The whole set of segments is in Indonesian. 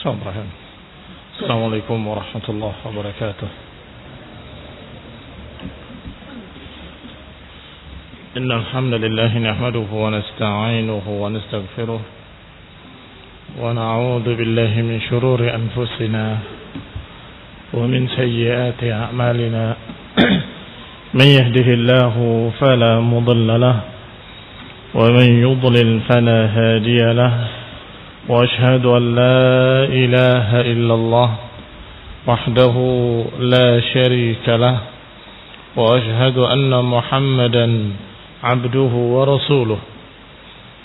Bismillahirrahmanirrahim. Assalamualaikum warahmatullahi wabarakatuh. Innal hamdalillah nahmaduhu wa nasta'inuhu wa nastaghfiruh wa na'udzu billahi min shururi anfusina wa min sayyiati a'malina. Man yahdihillahu fala mudilla lahu wa man yudlil fala hadiya lahu. وأشهد أن لا إله إلا الله وحده لا شريك له وأشهد أن محمدا عبده ورسوله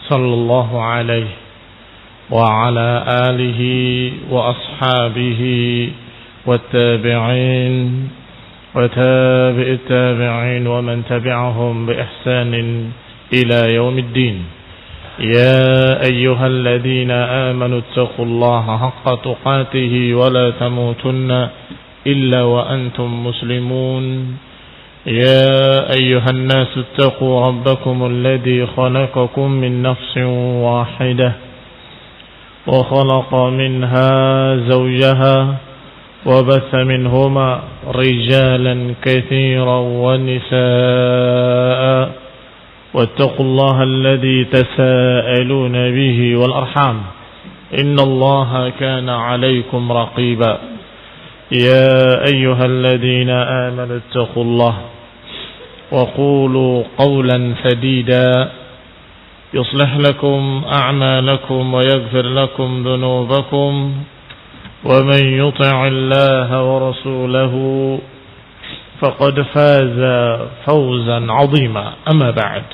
صلى الله عليه وعلى آله وأصحابه والتابعين وتابع التابعين ومن تبعهم بإحسان إلى يوم الدين. يا أيها الذين آمنوا اتقوا الله حق تقاته ولا تموتن إلا وأنتم مسلمون. يا أيها الناس اتقوا ربكم الذي خلقكم من نفس واحدة وخلق منها زوجها وبث منهما رجالا كثيرا ونساء واتقوا الله الذي تساءلون به والأرحام إن الله كان عليكم رقيبا. يا أيها الذين آمنوا اتقوا الله وقولوا قولا سديدا يصلح لكم أعمالكم ويغفر لكم ذنوبكم ومن يطع الله ورسوله فقد فاز فوزا عظيما. أما بعد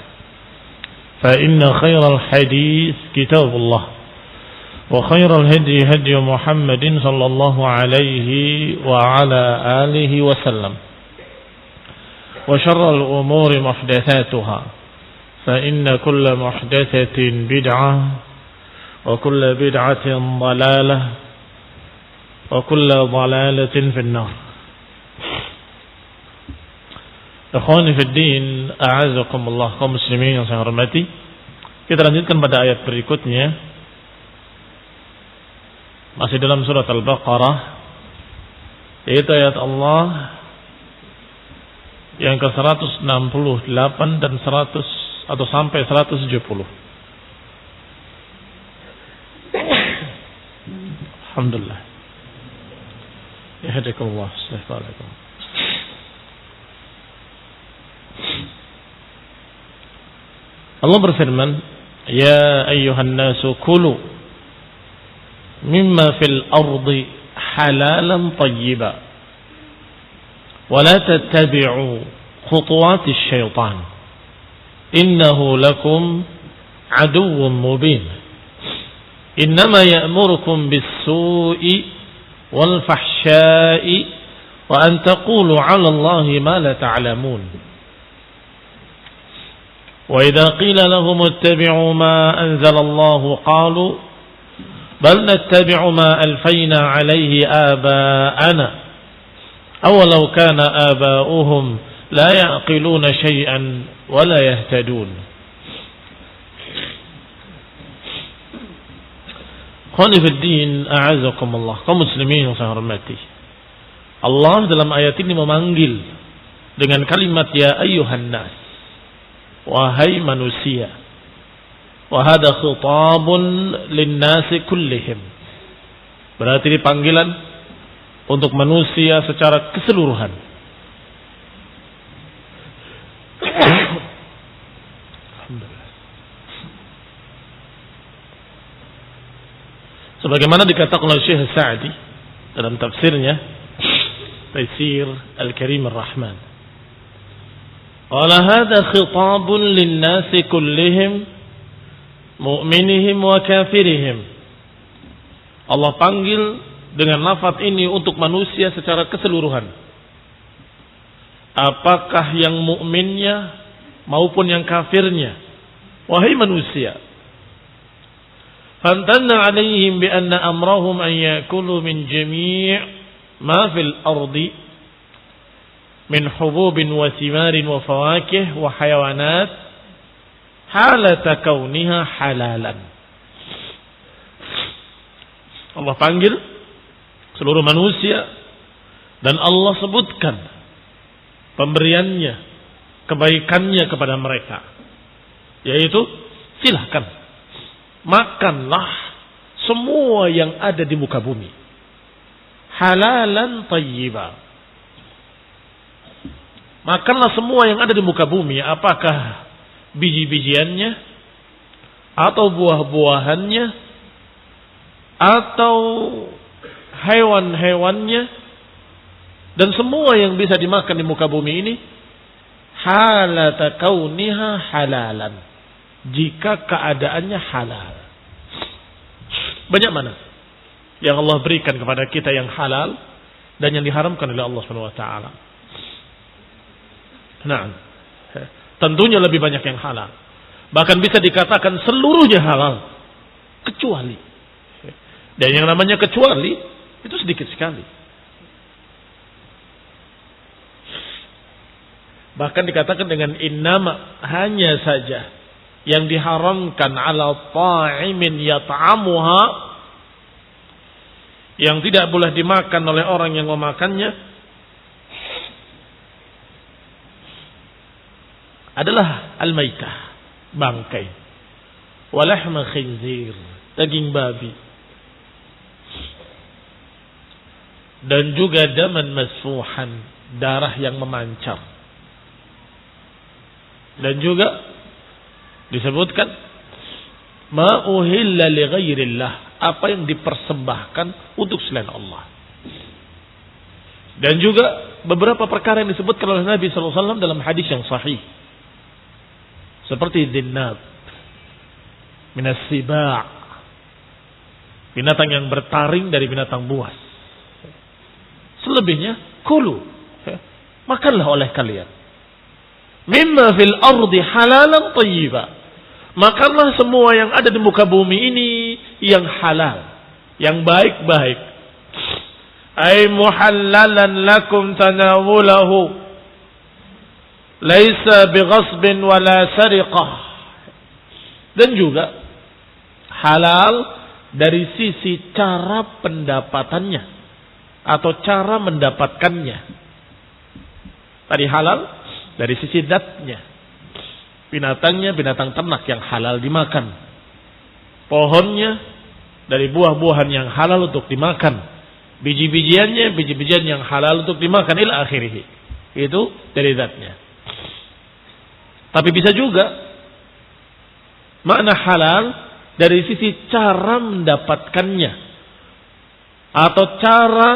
فإن خير الحديث كتاب الله وخير الهدي هدي محمد صلى الله عليه وعلى آله وسلم وشر الأمور محدثاتها فإن كل محدثة بدعة وكل بدعة ضلالة وكل ضلالة في النار. Ikhwani fid din, a'azakumullah, kaum muslimin yang saya hormati. Kita lanjutkan pada ayat berikutnya. Masih dalam surat Al-Baqarah, yaitu ayat Allah yang ke-168 dan 100 atau sampai 170. Alhamdulillah. Yahdikumullah, assalamualaikum. Allah berfirman, Ya ayyuhan nasu kulu mimma fil ardi halalan tayyiba wa la tattabi'u khutuwati syaitan innahu lakum aduwwun mubin. Innama ya'murukum bis-su'i wal fahsya'i wa an taqulu 'ala Allahi ma la ta'lamun. وإذا قيل لهم اتبعوا ما أنزل الله قالوا بل نتبع ما ألفينا عليه آباءنا أولو كان آباؤهم لا يعقلون شيئا ولا يهتدون. Khani fi din, a'azakum Allah, kaum muslimin yang saya hormati. Allah dalam ayat ini memanggil dengan kalimat ya ayyuhan nas, wahai manusia. Wa hadha khitabun linnasi kullihim. Berarti ini panggilan untuk manusia secara keseluruhan. Sebagaimana dikatakan oleh Syekh Sa'di dalam tafsirnya Taisir Al-Karim Ar-Rahman, qala hadha khitabun linnasi kullihim mu'minihim wa kafirihim. Allah panggil dengan lafaz ini untuk manusia secara keseluruhan. Apakah yang mukminnya maupun yang kafirnya. Wahai manusia. Fantanna alaihim bi anna amrahum an yakulu min jami' ma fil ardi min hububin wa thimarin wa fawakih wa hayawanat halata kauniha halalan. Allah panggil seluruh manusia dan Allah sebutkan pemberiannya, kebaikannya kepada mereka, yaitu silahkan makanlah semua yang ada di muka bumi, halalan thayyiba. Makanlah semua yang ada di muka bumi, apakah biji-bijiannya atau buah-buahannya atau hewan-hewannya, dan semua yang bisa dimakan di muka bumi ini halata kauniha halalan, jika keadaannya halal. Banyak mana yang Allah berikan kepada kita yang halal dan yang diharamkan oleh Allah Subhanahu wa taala. Nah, tentunya lebih banyak yang halal. Bahkan bisa dikatakan seluruhnya halal kecuali. Dan yang namanya kecuali itu sedikit sekali. Bahkan dikatakan dengan innama, hanya saja yang diharamkan ala ta'imin yat'amuha, yang tidak boleh dimakan oleh orang yang memakannya, adalah al-maitah, bangkai, walahma khinzir, daging babi, dan juga daman masfuhan, darah yang memancar. Dan juga disebutkan ma uhilla li ghairillah, apa yang dipersembahkan untuk selain Allah. Dan juga beberapa perkara yang disebutkan oleh Nabi sallallahu alaihi wasallam dalam hadis yang sahih, seperti dhinnab minas siba', binatang yang bertaring dari binatang buas. Selebihnya kulu, makanlah oleh kalian, mimma fil ardi halalan thayyiba, makanlah semua yang ada di muka bumi ini yang halal, yang baik-baik. Ay muhallalan lakum tanawulahu, laisa bighasbin wala sariqah. Dan juga halal dari sisi cara pendapatannya atau cara mendapatkannya. Tadi halal dari sisi zatnya, binatangnya binatang ternak yang halal dimakan, pohonnya dari buah-buahan yang halal untuk dimakan, biji-bijiannya biji-bijian yang halal untuk dimakan, ila akhirih. Itu dari zatnya. Tapi bisa juga makna halal dari sisi cara mendapatkannya atau cara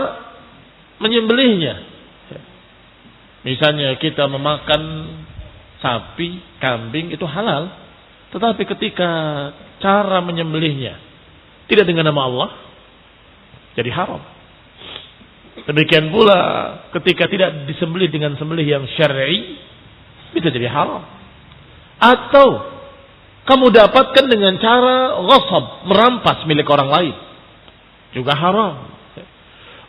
menyembelihnya. Misalnya kita memakan sapi, kambing, itu halal, tetapi ketika cara menyembelihnya tidak dengan nama Allah, jadi haram. Demikian pula ketika tidak disembelih dengan sembelih yang syar'i, bisa jadi haram. Atau kamu dapatkan dengan cara ghasab, merampas milik orang lain, juga haram.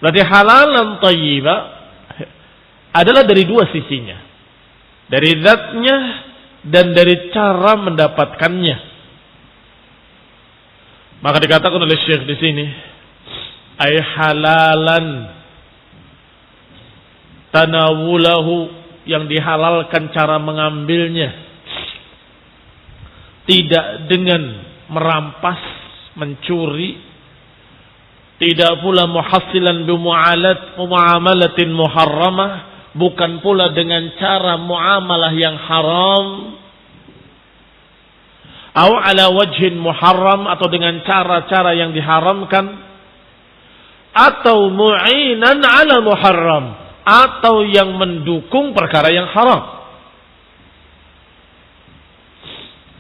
Berarti halalan thayyiba adalah dari dua sisinya, dari zatnya dan dari cara mendapatkannya. Maka dikatakan oleh Syekh di sini, ay halalan tanawulahu, yang dihalalkan cara mengambilnya, tidak dengan merampas, mencuri, tidak pula muhassilan bimuamalatin muharramah, bukan pula dengan cara muamalah yang haram, atau ala wajhin muharram, atau dengan cara-cara yang diharamkan, atau mu'inan ala muharram, atau yang mendukung perkara yang haram.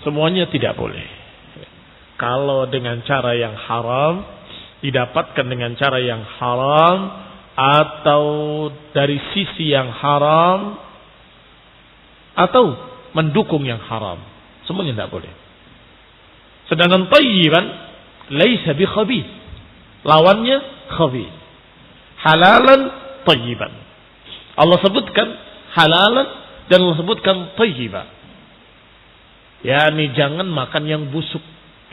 Semuanya tidak boleh. Kalau dengan cara yang haram, didapatkan dengan cara yang haram, atau dari sisi yang haram, atau mendukung yang haram, semuanya tidak boleh. Sedangkan thayyiban laisa bi khabith, lawannya khabith. Halalan thayyiban, Allah sebutkan halalan dan Allah sebutkan thayyiban. Yani jangan makan yang busuk,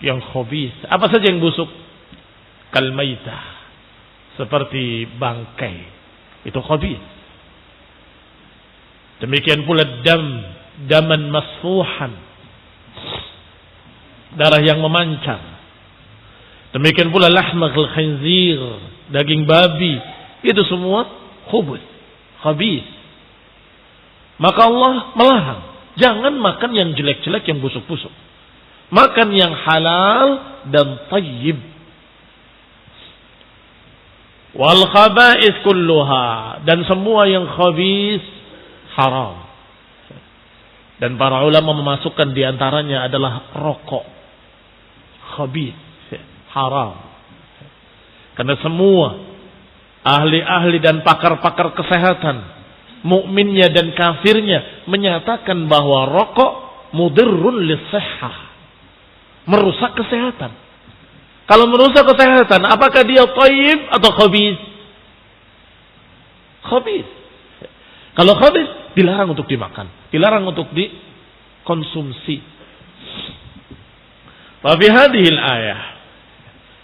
yang khabith. Apa saja yang busuk? kalmaitah, seperti bangkai, itu khabith. Demikian pula daman masfuhan, darah yang memancar. Demikian pula lahmal khinzir, daging babi, itu semua khubuth, khabith. Maka Allah melarang, jangan makan yang jelek-jelek, yang busuk-busuk. Makan yang halal dan tayyib. Wal khaba'ith kulluha, dan semua yang khabith haram. Dan para ulama memasukkan diantaranya adalah rokok, khabith, haram. Karena semua ahli-ahli dan pakar-pakar kesehatan, mukminnya dan kafirnya, menyatakan bahwa rokok mudirrun lis-sihhah, merusak kesehatan. Kalau merusak kesehatan, apakah dia thayyib atau khabith? Khabith. Kalau khabith, dilarang untuk dimakan, dilarang untuk dikonsumsi. Wa fi hadhihi al-ayah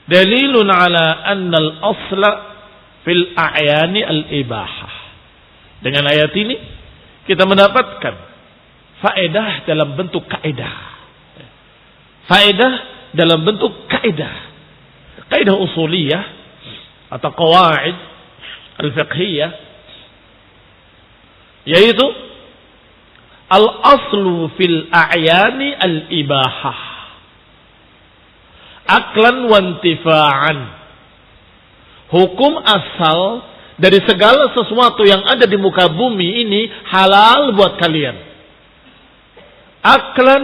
dalilun ala anna al-asla fil a'yani al-ibahah. Dengan ayat ini kita mendapatkan faedah dalam bentuk kaidah. Faedah dalam bentuk kaidah. Kaidah usuliyah atau qawaid al-fiqhiyah, yaitu al-aslu fil a'yani al-ibahah aklan wa intifa'an. Hukum asal dari segala sesuatu yang ada di muka bumi ini halal buat kalian. Aklan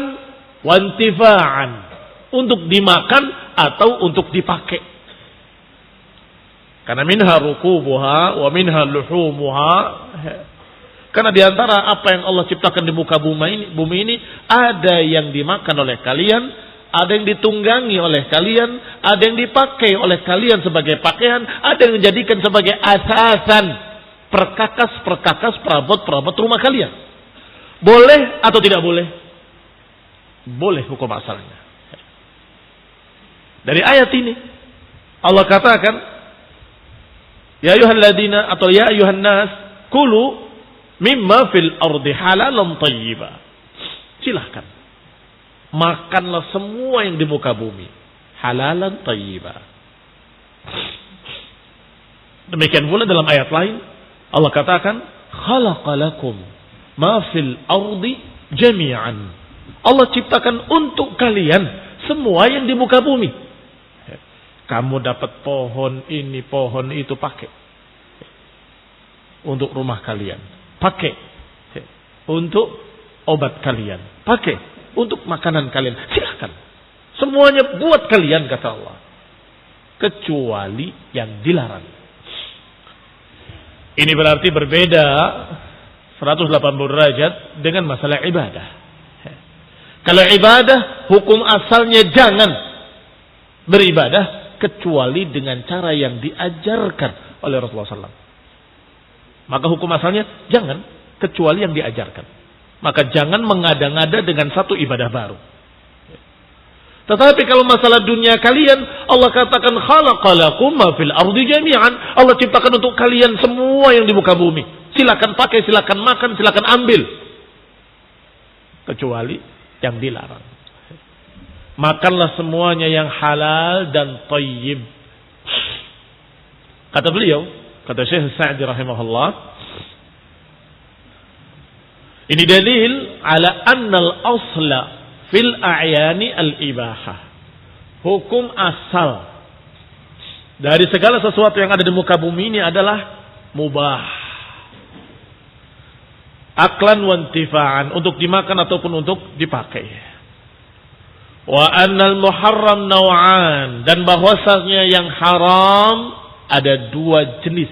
wa intifa'an, untuk dimakan atau untuk dipakai. Karena minha rukubuha wa minha luhumuha. Karena di antara apa yang Allah ciptakan di muka bumi ini ada yang dimakan oleh kalian, ada yang ditunggangi oleh kalian, ada yang dipakai oleh kalian sebagai pakaian, ada yang dijadikan sebagai asasan, perkakas-perkakas, perabot-perabot rumah kalian. Boleh atau tidak boleh? Boleh hukum asalnya. Dari ayat ini Allah katakan, ya ayyuhalladzina atau ya ayyuhan nas kulu mimma fil ardi halalan thayyiba. Silahkan makanlah semua yang di muka bumi, halalan thayyiba. Demikian pula dalam ayat lain Allah katakan, khalaqalakum ma fil ardi jami'an. Allah ciptakan untuk kalian semua yang di muka bumi. Kamu dapat pohon ini, pohon itu, pakai untuk rumah kalian, pakai untuk obat kalian, pakai untuk makanan kalian. Silakan, semuanya buat kalian, kata Allah, kecuali yang dilarang. Ini berarti berbeda 180 derajat dengan masalah ibadah. Kalau ibadah, hukum asalnya jangan beribadah kecuali dengan cara yang diajarkan oleh Rasulullah SAW. Maka hukum asalnya jangan kecuali yang diajarkan. Maka jangan mengada-ngada dengan satu ibadah baru. Tetapi kalau masalah dunia kalian, Allah katakan khalaqalakum ma fil ardi jami'an. Allah ciptakan untuk kalian semua yang di muka bumi. Silakan pakai, silakan makan, silakan ambil. Kecuali yang dilarang. Makanlah semuanya yang halal dan thayyib. Kata beliau, kata Syekh Sa'di rahimahullah, ini dalil ala annal asla fil a'yani al-ibahah. Hukum asal dari segala sesuatu yang ada di muka bumi ini adalah mubah. Aklan wa intifa'an, untuk dimakan ataupun untuk dipakai. Wa annal muharram naw'an, dan bahwasanya yang haram ada dua jenis.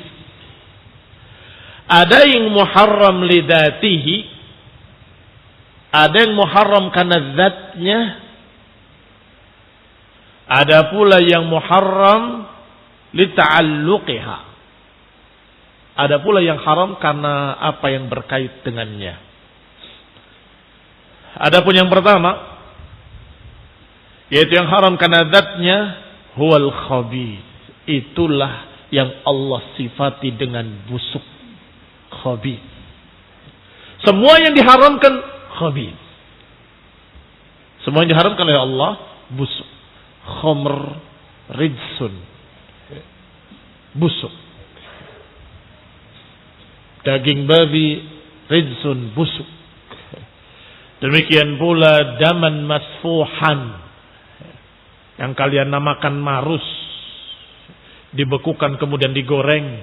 Ada yang muharram lidatihi, ada yang muharram karena zatnya, ada pula yang muharram lita'alluqiha, ada pula yang haram karena apa yang berkait dengannya. Adapun yang pertama, yaitu yang haram karena zatnya, huwal khabith, itulah yang Allah sifati dengan busuk, khabith. Semua yang diharamkan khabith. Semua yang diharamkan oleh Allah busuk. Khamr rijsun, busuk. Daging babi rijsun, busuk. Demikian pula daman masfuhan, yang kalian namakan marus, dibekukan kemudian digoreng,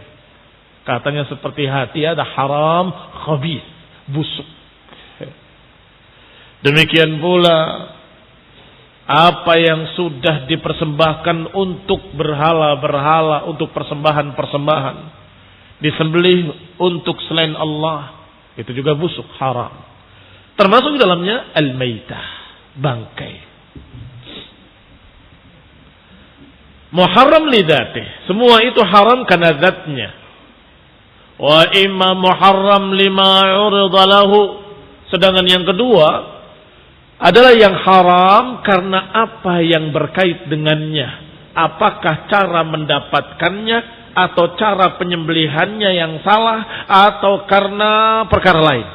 katanya seperti hati, ada haram, khabith, busuk. Demikian pula apa yang sudah dipersembahkan untuk berhala-berhala, untuk persembahan-persembahan, disembelih untuk selain Allah, itu juga busuk, haram. Termasuk di dalamnya al-maitah, bangkai. Muharram lidatih, semua itu haram karena zatnya. Wa imma muharram lima urida lahu, sedangkan yang kedua adalah yang haram karena apa yang berkait dengannya. Apakah cara mendapatkannya atau cara penyembelihannya yang salah atau karena perkara lain.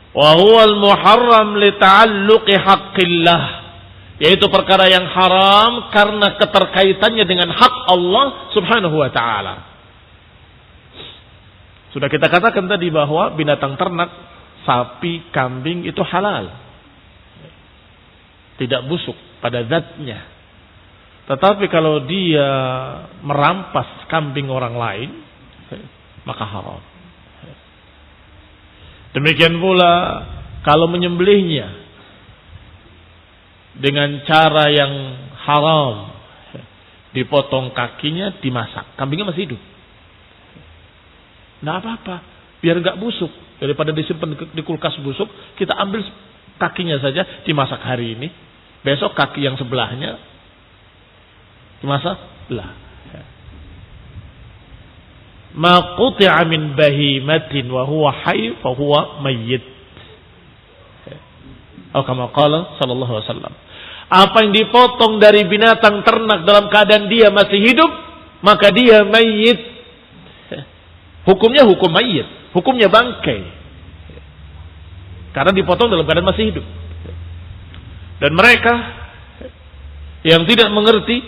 Wa huwal muharram li ta'alluqi haqqillah, yaitu perkara yang haram karena keterkaitannya dengan hak Allah Subhanahu wa taala. Sudah kita katakan tadi bahwa binatang ternak, sapi, kambing itu halal. Tidak busuk pada zatnya. Tetapi kalau dia merampas kambing orang lain, maka haram. Demikian pula kalau menyembelihnya dengan cara yang haram, dipotong kakinya, dimasak. Kambingnya masih hidup. Nggak apa-apa, biar nggak busuk. Daripada disimpan di kulkas busuk, kita ambil kakinya saja, dimasak hari ini. Besok kaki yang sebelahnya dimasak belah. Ma quti'a min bahimatin wa huwa hayy fa huwa mayyit. Atau kama qala sallallahu alaihi wasallam. Apa yang dipotong dari binatang ternak dalam keadaan dia masih hidup, maka dia mayyit. Hukumnya hukum mayyit, hukumnya bangkai. Karena dipotong dalam keadaan masih hidup. Dan mereka yang tidak mengerti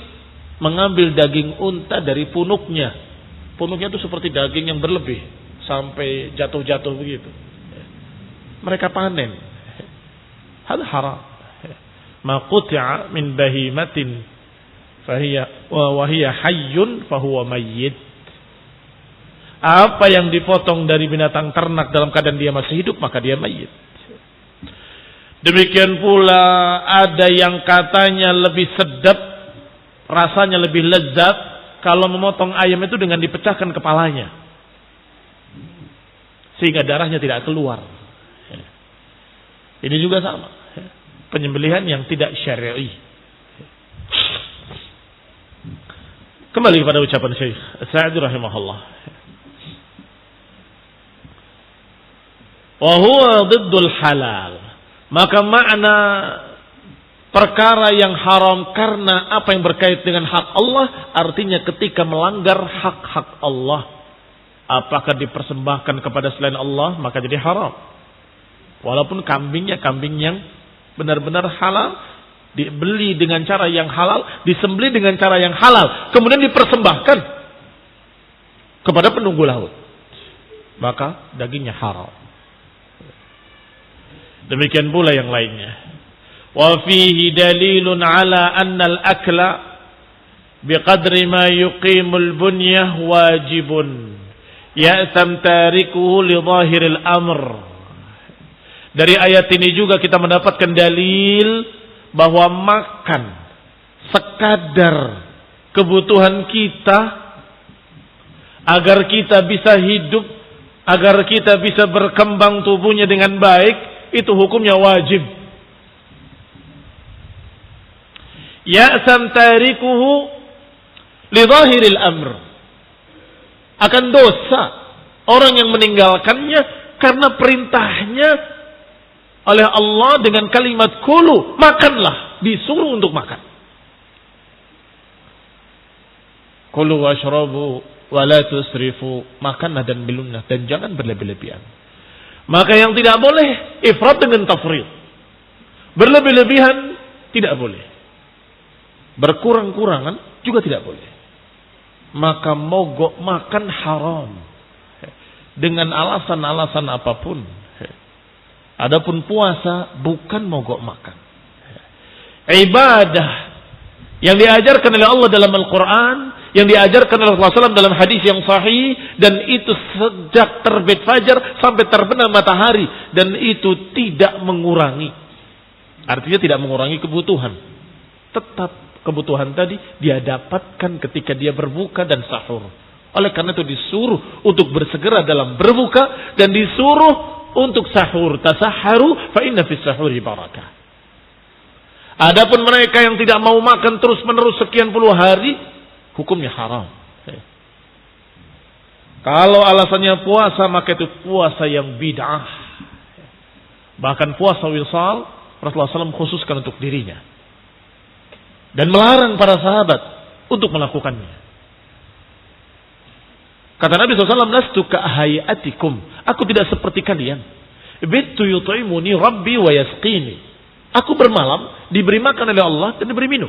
mengambil daging unta dari punuknya. Punuknya itu seperti daging yang berlebih sampai jatuh-jatuh begitu. Mereka panen. Hal haram. Ma quti'a min bahimatin fahiya wa hiya hayyun fahuwa mayyit. Apa yang dipotong dari binatang ternak dalam keadaan dia masih hidup, maka dia mayyit. Demikian pula ada yang katanya lebih sedap, rasanya lebih lezat kalau memotong ayam itu dengan dipecahkan kepalanya, sehingga darahnya tidak keluar. Ini juga sama, penyembelihan yang tidak syar'i. Kembali kepada ucapan Syekh Sa'di rahimahullah. Wa huwa diddul halal. Maka makna perkara yang haram karena apa yang berkait dengan hak Allah, artinya ketika melanggar hak-hak Allah, apakah dipersembahkan kepada selain Allah, maka jadi haram. Walaupun kambingnya kambing yang benar-benar halal, dibeli dengan cara yang halal, disembelih dengan cara yang halal, kemudian dipersembahkan kepada penunggu laut, maka dagingnya haram. Demikian pula yang lainnya. Wa fihi dalilun ala anna al-akla biqadri ma yuqimul bunyah wajibun ya'tam tarikuhu li zahiril amr. Dari ayat ini juga kita mendapatkan dalil bahwa makan sekadar kebutuhan kita agar kita bisa hidup, agar kita bisa berkembang tubuhnya dengan baik, itu hukumnya wajib. Ya'sam tarikuhu li zahiril amr. Akan dosa orang yang meninggalkannya karena perintahnya oleh Allah dengan kalimat kulu, makanlah, disuruh untuk makan. Kulu washrabu wa la tusrifu. Makanlah dan minumlah dan jangan berlebih-lebihan. Maka yang tidak boleh ifrat dengan tafrid. Berlebih-lebihan tidak boleh. Berkurang-kurangan juga tidak boleh. Maka mogok makan haram. Dengan alasan-alasan apapun. Adapun puasa bukan mogok makan. Ibadah yang diajarkan oleh Allah dalam Al-Quran, yang diajarkan oleh Rasulullah SAW dalam hadis yang sahih, dan itu sejak terbit fajar sampai terbenam matahari, dan itu tidak mengurangi. Artinya tidak mengurangi kebutuhan. Tetap kebutuhan tadi dia dapatkan ketika dia berbuka dan sahur. Oleh karena itu disuruh untuk bersegera dalam berbuka dan disuruh untuk sahur. Tasahharu fa inna fis sahuri barakah. Adapun mereka yang tidak mau makan terus-menerus sekian puluh hari, hukumnya haram. Kalau alasannya puasa, maka itu puasa yang bid'ah. Bahkan puasa wisal, Rasulullah SAW khususkan untuk dirinya. Dan melarang para sahabat untuk melakukannya. Kata Nabi SAW, "Lastu ka'hayatikum." Aku tidak seperti kalian. "Bittu yut'imuni Rabbi wa yasqini." Aku bermalam, diberi makan oleh Allah dan diberi minum.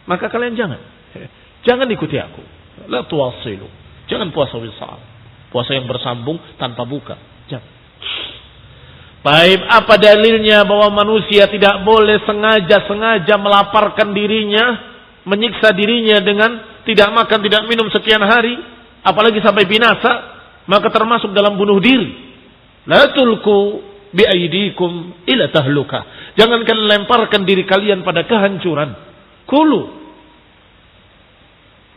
Maka kalian jangan ikuti aku. La tuwasilu. Jangan puasa wisal. Puasa yang bersambung tanpa buka. Jangan. Baik, apa dalilnya bahwa manusia tidak boleh sengaja melaparkan dirinya, menyiksa dirinya dengan tidak makan, tidak minum sekian hari, apalagi sampai binasa, maka termasuk dalam bunuh diri. La tulku biaidikum ila tahluka. Jangan kalian lemparkan diri kalian pada kehancuran. Kulu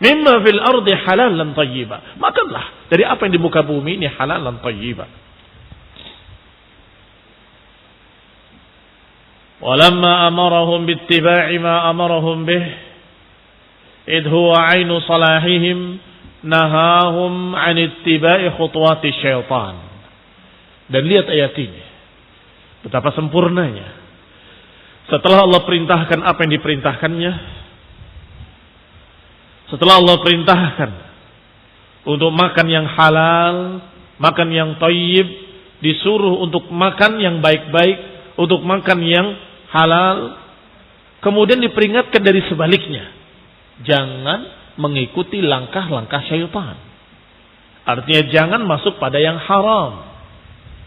mimma fil ardi halalan thayyiba. Makanlah dari apa yang di muka bumi ini halalan thayyiba. Walamma amarahum bittiba'i ma amarahum bih idh huwa 'ainu salahihim nahahum 'an ittiba'i khutuwati syaitan. Dan lihat ayat ini, betapa sempurnanya. Setelah Allah perintahkan apa yang diperintahkannya, setelah Allah perintahkan untuk makan yang halal, makan yang thayyib, disuruh untuk makan yang baik-baik, untuk makan yang halal, kemudian diperingatkan dari sebaliknya, jangan mengikuti langkah-langkah syaitan. Artinya jangan masuk pada yang haram.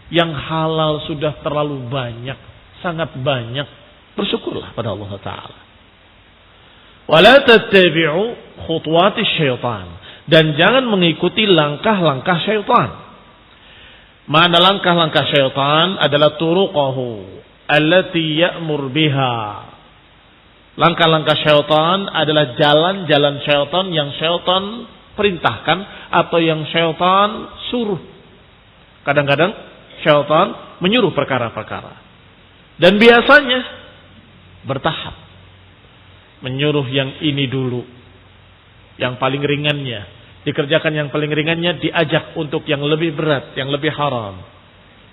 Yang halal sudah terlalu banyak, sangat banyak. Bersyukurlah pada Allah Ta'ala. Wala tattabi'u khutuwati syaitan. Dan jangan mengikuti langkah-langkah syaitan. Mana langkah-langkah syaitan adalah turuqahu allati ya'mur biha. Langkah-langkah syaitan adalah jalan-jalan syaitan yang syaitan perintahkan atau yang syaitan suruh. Kadang-kadang syaitan menyuruh perkara-perkara. Dan biasanya bertahap. Menyuruh yang ini dulu. Yang paling ringannya. Dikerjakan yang paling ringannya, diajak untuk yang lebih berat, yang lebih haram.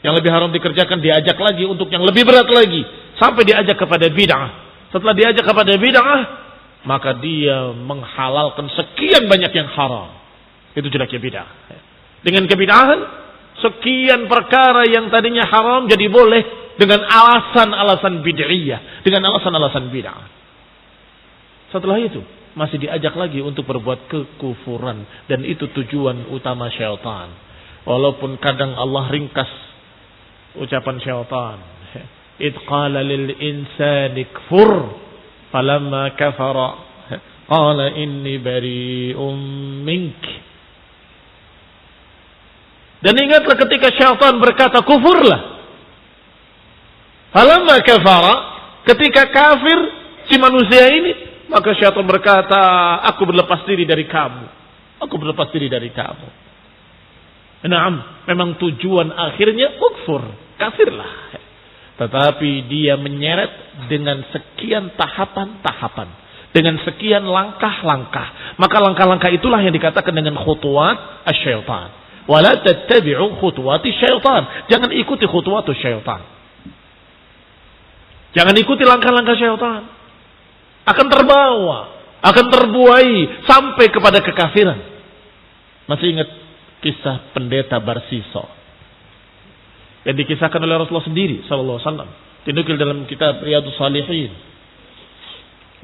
Yang lebih haram dikerjakan, diajak lagi untuk yang lebih berat lagi. Sampai diajak kepada bid'ah. Setelah diajak kepada bid'ah, maka dia menghalalkan sekian banyak yang haram. Itu jeleknya bid'ah. Dengan kebid'ahan, sekian perkara yang tadinya haram jadi boleh. Dengan alasan-alasan bid'iyah. Dengan alasan-alasan bid'ah. Setelah itu masih diajak lagi untuk berbuat kekufuran. Dan itu tujuan utama syaitan. Walaupun kadang Allah ringkas ucapan syaitan. Idh qala lil insani kfur. Falamma kafara. Qala inni bari'um mink. Dan ingatlah ketika syaitan berkata kufurlah. Falamma kafara, ketika kafir si manusia ini, maka syaitan berkata, aku berlepas diri dari kamu. Aku berlepas diri dari kamu. Naam, memang tujuan akhirnya kufur, kafirlah. Tetapi dia menyeret dengan sekian tahapan-tahapan, dengan sekian langkah-langkah. Maka langkah-langkah itulah yang dikatakan dengan khutuwat asy-syaitan. Wala tattabi'u khutuwati syaitan. Jangan ikuti khutuwatu syaitan. Jangan ikuti langkah-langkah syaitan. Akan terbawa, akan terbuai sampai kepada kekafiran. Masih ingat kisah pendeta Barsiso yang dikisahkan oleh Rasulullah sendiri sallallahu alaihi wasallam, dinukil dalam kitab Riyadhus Shalihin,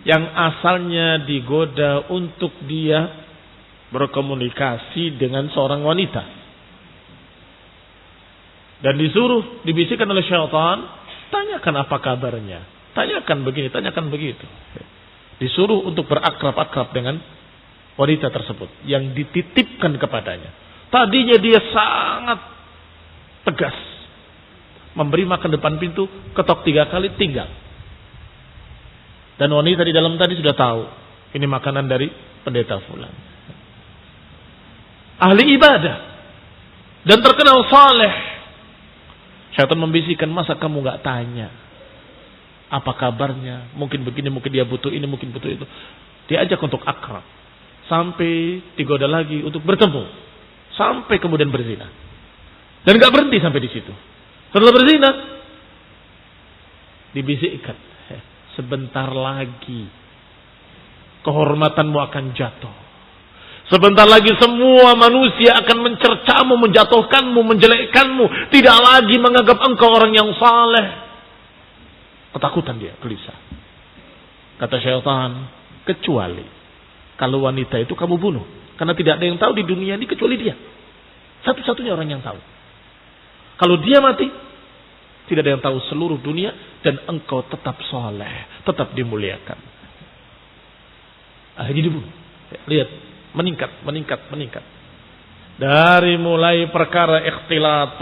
yang asalnya digoda untuk dia berkomunikasi dengan seorang wanita dan disuruh, dibisikkan oleh syaitan, tanyakan apa kabarnya, tanyakan begini, tanyakan begitu. Disuruh untuk berakrab-akrab dengan wanita tersebut yang dititipkan kepadanya. Tadinya dia sangat tegas, memberi makan depan pintu, ketok 3 kali, tinggal. Dan wanita di dalam tadi sudah tahu, ini makanan dari pendeta fulan, ahli ibadah dan terkenal saleh. Syaitan membisikkan, masa kamu gak tanya apa kabarnya, mungkin begini, mungkin dia butuh ini, mungkin butuh itu. Diajak untuk akrab, sampai digoda lagi untuk bertemu, sampai kemudian berzina. Dan gak berhenti sampai di situ. Setelah berzina, dibisikkan, sebentar lagi kehormatanmu akan jatuh. Sebentar lagi semua manusia akan mencercamu, menjatuhkanmu, menjelekkanmu. Tidak lagi menganggap engkau orang yang saleh. Ketakutan dia, gelisah. Kata syaitan, kecuali kalau wanita itu kamu bunuh. Karena tidak ada yang tahu di dunia ini kecuali dia. Satu-satunya orang yang tahu. Kalau dia mati, tidak ada yang tahu seluruh dunia. Dan engkau tetap saleh, tetap dimuliakan. Akhirnya dibunuh. Lihat, meningkat. Dari mulai perkara ikhtilat,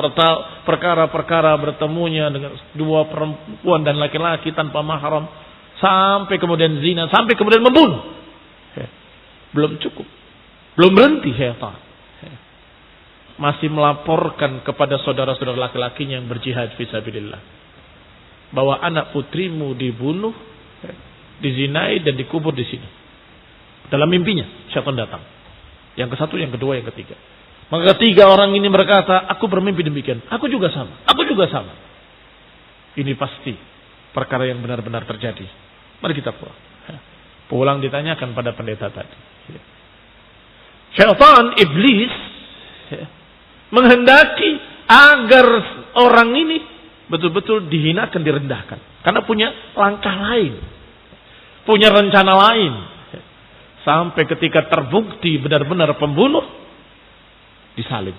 perkara-perkara bertemunya dengan dua perempuan dan laki-laki tanpa mahram, sampai kemudian zina, sampai kemudian membunuh. Belum cukup. Belum berhenti syaitan. Masih melaporkan kepada saudara-saudara laki-lakinya yang berjihad fisabilillah, bahwa anak putrimu dibunuh, dizinai dan dikubur di sini. Dalam mimpinya syaitan datang. Yang ke satu, yang kedua, yang ketiga. Maka 3 orang ini berkata, aku bermimpi demikian. Aku juga sama. Ini pasti perkara yang benar-benar terjadi. Mari kita pulang. Pulang ditanyakan pada pendeta tadi. Syaitan, iblis, menghendaki agar orang ini betul-betul dihinakan, direndahkan. Karena punya langkah lain. Punya rencana lain. Sampai ketika terbukti benar-benar pembunuh, disalib.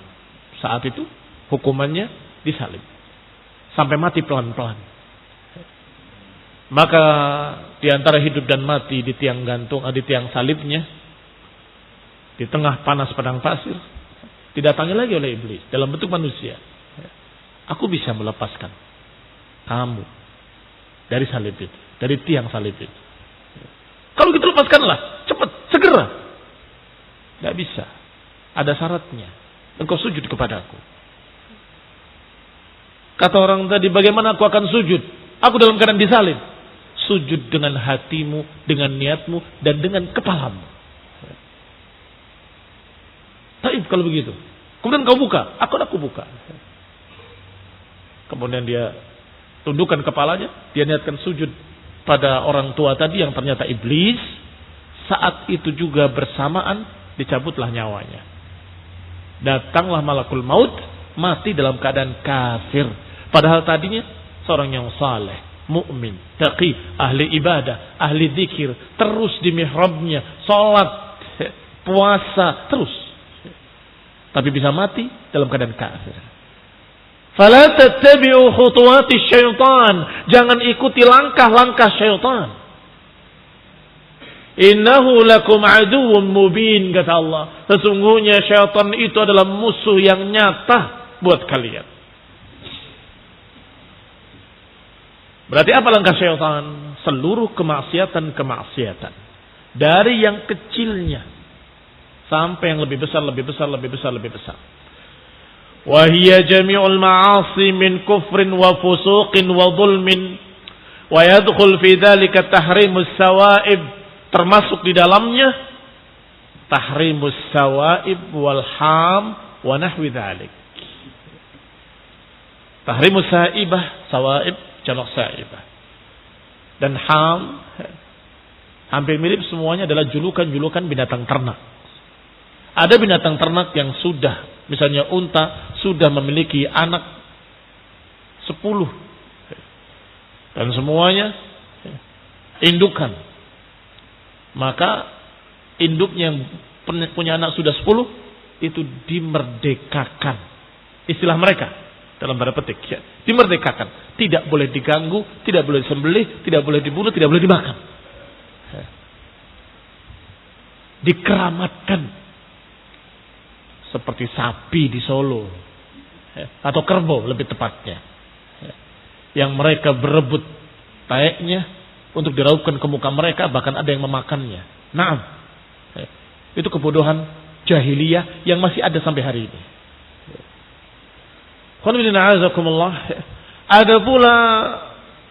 Saat itu hukumannya disalib. Sampai mati pelan-pelan. Maka di antara hidup dan mati di tiang gantung, di tiang salibnya, di tengah panas padang pasir, didatangi lagi oleh iblis dalam bentuk manusia. Aku bisa melepaskan kamu dari salib itu, dari tiang salib itu. Kalau gitu lepaskanlah, cepat, segera. Tidak bisa. Ada syaratnya. Engkau sujud kepadaku. Kata orang tadi, bagaimana aku akan sujud? Aku dalam keadaan disalib. Sujud dengan hatimu, dengan niatmu, dan dengan kepalamu. Taib kalau begitu. Kemudian kau buka, aku buka. Kemudian dia tundukkan kepalanya, dia niatkan sujud pada orang tua tadi yang ternyata iblis. Saat itu juga bersamaan dicabutlah nyawanya. Datanglah malakul maut, mati dalam keadaan kafir. Padahal tadinya seorang yang saleh, mukmin, taqi, ahli ibadah, ahli zikir, terus di mihrabnya, salat, puasa, terus. Tapi bisa mati dalam keadaan kafir. Fala tattabi'u khutuwati syaitan. Jangan ikuti langkah-langkah syaitan. Innahu lakum aduwwun mubin, kata Allah. Sesungguhnya syaitan itu adalah musuh yang nyata buat kalian. Berarti apa langkah syaitan? Seluruh kemaksiatan. Dari yang kecilnya sampai yang lebih besar. Wa hiya jami'ul ma'asi min kufrin wa fusuqin wa zulmin. Wa yadkhul fi dzalika tahrimus sawa'ib. Termasuk di dalamnya tahrimus sawaib wal ham wa nahwi dzalik. Tahrimus saibah, sawaib jamak saibah. Dan ham Hampir mirip semuanya adalah julukan-julukan binatang ternak. Ada binatang ternak yang sudah, misalnya unta, sudah memiliki anak 10. Dan semuanya indukan. Maka induknya yang punya anak sudah 10, itu dimerdekakan. Istilah mereka dalam tanda petik, ya, dimerdekakan. Tidak boleh diganggu, tidak boleh disembelih, tidak boleh dibunuh, tidak boleh dimakan. Dikeramatkan seperti sapi di Solo atau kerbau lebih tepatnya, yang mereka berebut taeknya untuk diraupkan ke muka mereka, bahkan ada yang memakannya. Naam, itu kebodohan jahiliyah yang masih ada sampai hari ini. Ada pula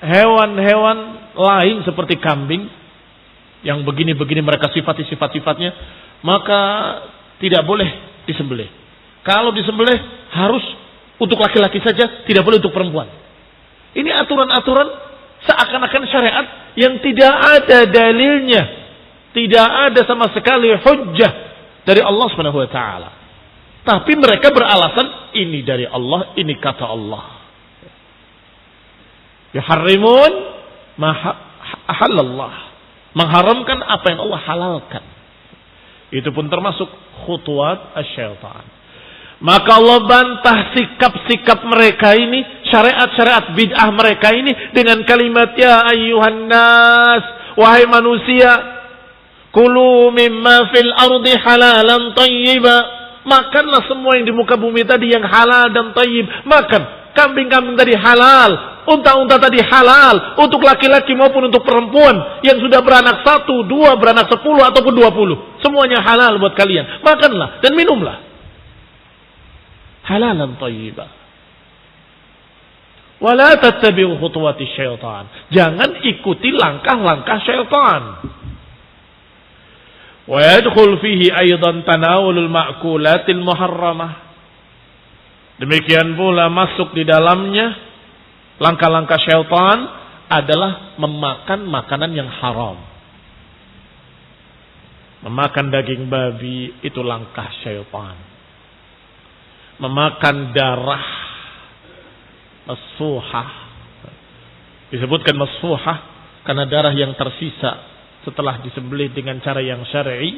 hewan-hewan lain seperti kambing yang begini-begini mereka sifat-sifatnya, maka tidak boleh disembelih. Kalau disembelih harus untuk laki-laki saja, tidak boleh untuk perempuan. Ini aturan-aturan seakan-akan syariat yang tidak ada dalilnya, tidak ada sama sekali hujjah dari Allah Subhanahu wa taala. Tapi mereka beralasan ini dari Allah, ini kata Allah. Yuharrimun ma ahallallah. Mengharamkan apa yang Allah halalkan. Itu pun termasuk khutuwat asyaitan. Maka Allah bantah sikap-sikap mereka ini, syariat-syariat bid'ah mereka ini dengan kalimat ya ayyuhan nas, wahai manusia, kulu mimma fil ardi halalan tayyiba. Makanlah semua yang di muka bumi tadi yang halal dan tayyib. Makan kambing-kambing tadi halal, unta-unta tadi halal untuk laki-laki maupun untuk perempuan yang sudah beranak 1, 2, beranak 10 ataupun 20. Semuanya halal buat kalian. Makanlah dan minumlah. Halalan tayyibah. Wala tattabi'u khutuwati syaitan. Jangan ikuti langkah-langkah syaitan. Wa yadkhul fihi aidan tanawulul ma'kulatil muharramah. Demikian pula masuk di dalamnya langkah-langkah syaitan adalah memakan makanan yang haram. Memakan daging babi itu langkah syaitan. Memakan darah masfuhah. Disebutkan masfuhah karena darah yang tersisa setelah disembelih dengan cara yang syar'i,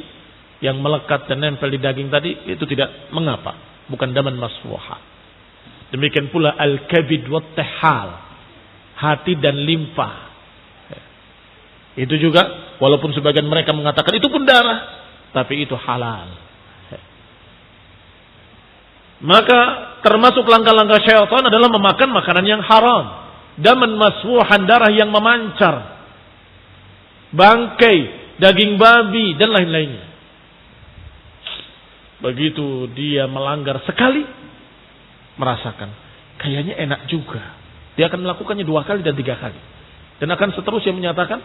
yang melekat dan nempel di daging tadi, itu tidak mengapa, bukan daman masfuhah. Demikian pula al-kabid wa tihal, hati dan limpa. Itu juga walaupun sebagian mereka mengatakan itu pun darah, tapi itu halal. Maka termasuk langkah-langkah syaitan adalah memakan makanan yang haram. Daman masfuhan, darah yang memancar, bangkai, daging babi dan lain-lainnya. Begitu dia melanggar sekali, merasakan kayaknya enak juga, dia akan melakukannya 2 kali dan 3 kali, dan akan seterusnya menyatakan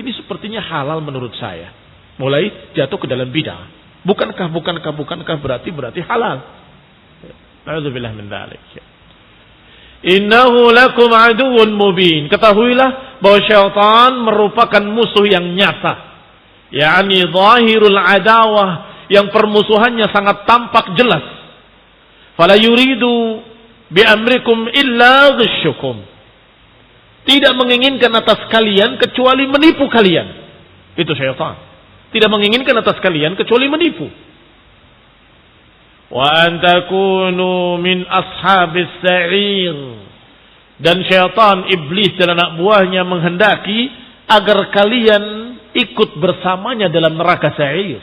ini sepertinya halal menurut saya. Mulai jatuh ke dalam bid'ah. Bukankah berarti halal. Na'udzubillah min dzalik. Innahu lakum aduwwun mubin. Ketahuilah bahwa syaitan merupakan musuh yang nyata, yakni zahirul adawah, yang permusuhannya sangat tampak jelas. Fala yuridu bi amrikum illa ghishukum. Tidak menginginkan atas kalian kecuali menipu kalian. Itu syaitan. Tidak menginginkan atas kalian kecuali menipu. Wa antakunu min ashabis sa'ir. Dan syaitan, iblis dan anak buahnya menghendaki agar kalian ikut bersamanya dalam neraka sa'ir.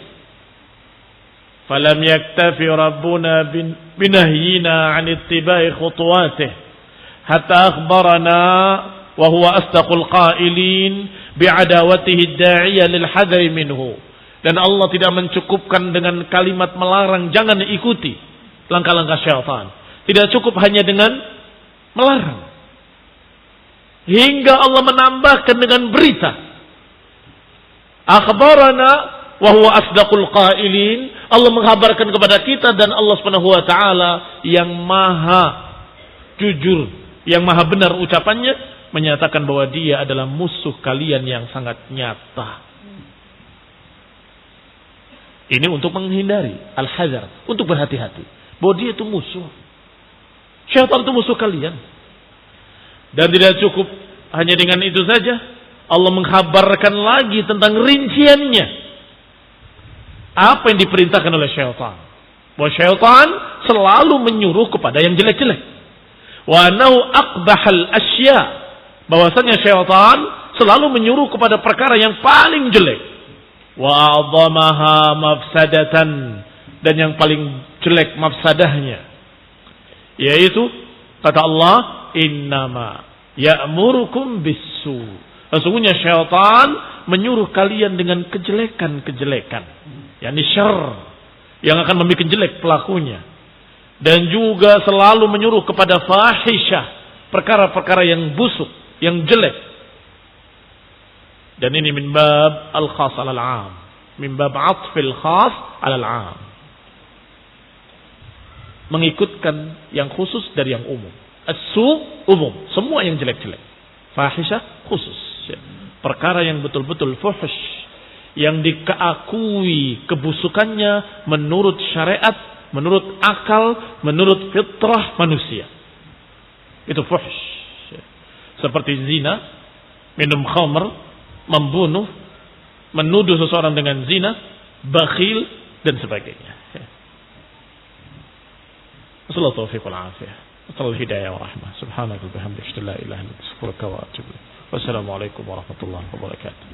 Falam yaktafi rabbuna binahyina an ittiba'i khutuwatih hatta akhbarana wa huwa asdaqul qailin bi'adawatihi ad-da'iyya lil hadri minhu. Dan Allah tidak mencukupkan dengan kalimat melarang jangan ikuti langkah-langkah syaitan. Tidak cukup hanya dengan melarang, hingga Allah menambahkan dengan berita. Akhbarana wa huwa asdaqul qailin. Allah menghabarkan kepada kita dan Allah Subhanahu wa taala yang maha jujur, yang maha benar ucapannya, menyatakan bahwa dia adalah musuh kalian yang sangat nyata. Ini untuk menghindari al-hadzar, untuk berhati-hati bahwa dia itu musuh. Syaitan itu musuh kalian. Dan tidak cukup hanya dengan itu saja, Allah mengkhabarkan lagi tentang rinciannya. Apa yang diperintahkan oleh syaitan? Bahwa syaitan selalu menyuruh kepada yang jelek-jelek. Wa annahu aqbahal asya. Bahwasanya syaitan selalu menyuruh kepada perkara yang paling jelek. Wa a'dhamaha mafsadatan, dan yang paling jelek mafsadahnya, yaitu kata Allah, innama ya'murukum bisu. Sesungguhnya syaitan menyuruh kalian dengan kejelekan-kejelekan, yakni syarr yang akan membuat jelek pelakunya, dan juga selalu menyuruh kepada fahisyah, perkara-perkara yang busuk, yang jelek. Dan ini min bab al-khas alal am, min bab atfil khas alal am, mengikutkan yang khusus dari yang umum. As-su umum, semua yang jelek-jelek. Fahisyah khusus, perkara yang betul-betul fuhsh, yang dikakui kebusukannya menurut syariat, menurut akal, menurut fitrah manusia. Itu fuhsh. Seperti zina, minum khamr, membunuh, menuduh seseorang dengan zina, bakhil, dan sebagainya. Wassalamualaikum warahmatullahi wabarakatuh. Wassalamualaikum hidayah wa rahmah. Subhanallah wa bihamdihi, la ilaha illa anta, astaghfiruka wa atubu ilaik. Wassalamualaikum warahmatullahi wabarakatuh.